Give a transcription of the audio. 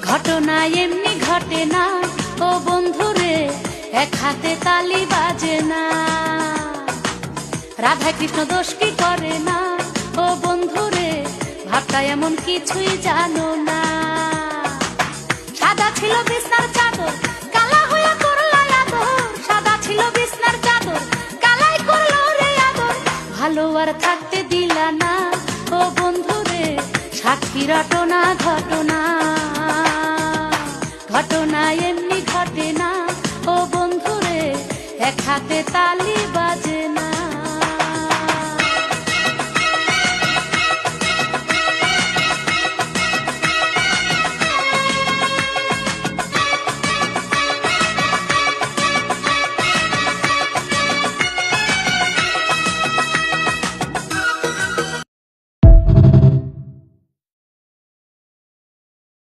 ঘটনা এমনি ঘটে না ও বন্ধুরে, এক হাতে তালি বাজে না। রাধা কৃষ্ণ দোষ কি করে না ও বন্ধুরে, ভাবটা এমন কিছুই জানো না। সাদা ছিল বিছনার চাদর, কালা হইয়া করলা আদর। সাদা ছিল বিছনার চাদর, কালাই করলো রে আদর। ভালো আর থাকতে দিলা না ও বন্ধুরে, সাক্ষী রটনা ঘটনা। ঘটনা এমনি ঘটে না ও বন্ধুরে, এক হাতে তালি বাজে না।